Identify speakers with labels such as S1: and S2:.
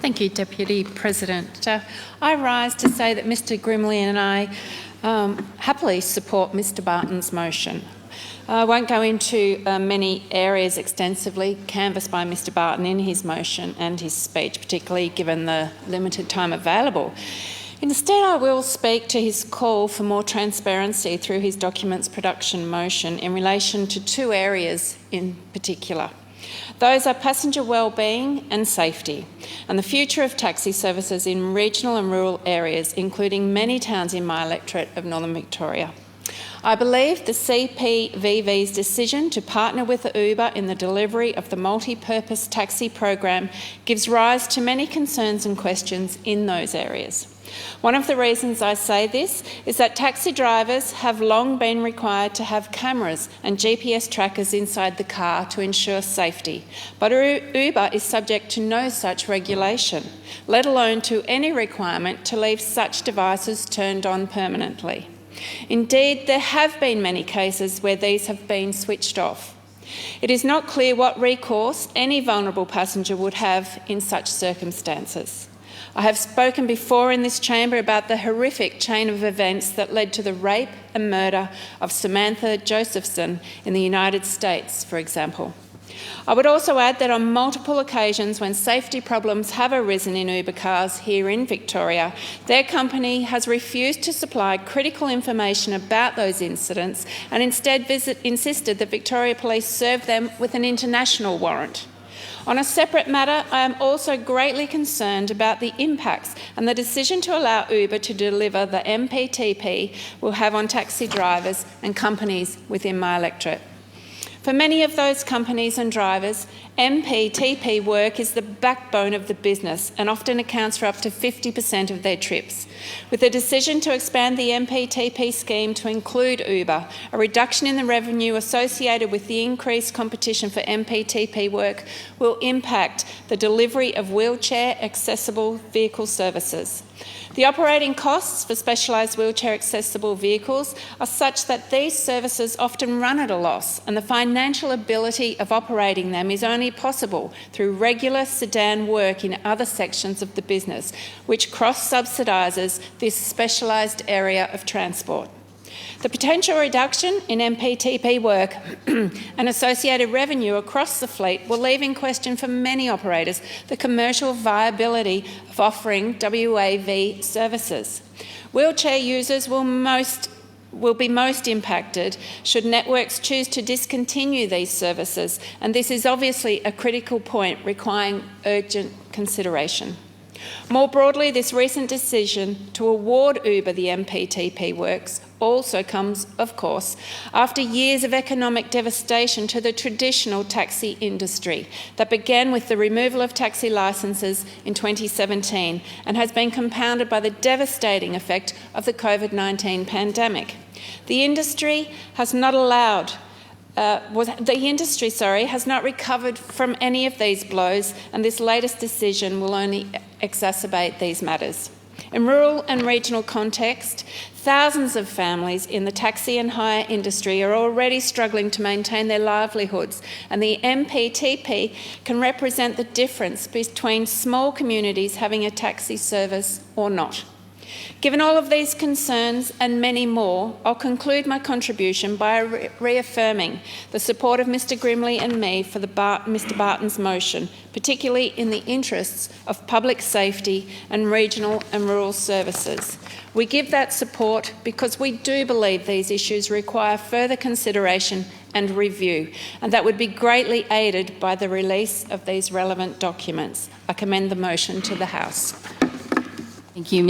S1: Thank you, Deputy President. I rise to say that Mr Grimley and I happily support Mr Barton's motion. I won't go into many areas extensively canvassed by Mr Barton in his motion and his speech, particularly given the limited time available. Instead, I will speak to his call for more transparency through his documents production motion in relation to two areas in particular. Those are passenger wellbeing and safety, and the future of taxi services in regional and rural areas, including many towns in my electorate of Northern Victoria. I believe the CPVV's decision to partner with Uber in the delivery of the multi-purpose taxi program gives rise to many concerns and questions in those areas. One of the reasons I say this is that taxi drivers have long been required to have cameras and GPS trackers inside the car to ensure safety, but Uber is subject to no such regulation, let alone to any requirement to leave such devices turned on permanently. Indeed, there have been many cases where these have been switched off. It is not clear what recourse any vulnerable passenger would have in such circumstances. I have spoken before in this chamber about the horrific chain of events that led to the rape and murder of Samantha Josephson in the United States, for example. I would also add that on multiple occasions when safety problems have arisen in Uber cars here in Victoria, their company has refused to supply critical information about those incidents and instead insisted that Victoria Police serve them with an international warrant. On a separate matter, I am also greatly concerned about the impacts and the decision to allow Uber to deliver the MPTP will have on taxi drivers and companies within my electorate. For many of those companies and drivers, MPTP work is the backbone of the business and often accounts for up to 50% of their trips. With the decision to expand the MPTP scheme to include Uber, a reduction in the revenue associated with the increased competition for MPTP work will impact the delivery of wheelchair-accessible vehicle services. The operating costs for specialised wheelchair-accessible vehicles are such that these services often run at a loss, and the financial ability of operating them is only possible through regular sedan work in other sections of the business, which cross-subsidises this specialised area of transport. The potential reduction in MPTP work and associated revenue across the fleet will leave in question for many operators the commercial viability of offering WAV services. Wheelchair users will be most impacted should networks choose to discontinue these services, and this is obviously a critical point requiring urgent consideration. More broadly, this recent decision to award Uber the MPTP works also comes, of course, after years of economic devastation to the traditional taxi industry that began with the removal of taxi licences in 2017 and has been compounded by the devastating effect of the COVID-19 pandemic. The industry has not recovered from any of these blows, and this latest decision will only exacerbate these matters. In rural and regional context, thousands of families in the taxi and hire industry are already struggling to maintain their livelihoods, and the MPTP can represent the difference between small communities having a taxi service or not. Given all of these concerns and many more, I'll conclude my contribution by reaffirming the support of Mr Grimley and me for Mr Barton's motion, particularly in the interests of public safety and regional and rural services. We give that support because we do believe these issues require further consideration and review, and that would be greatly aided by the release of these relevant documents. I commend the motion to the House.
S2: Thank you.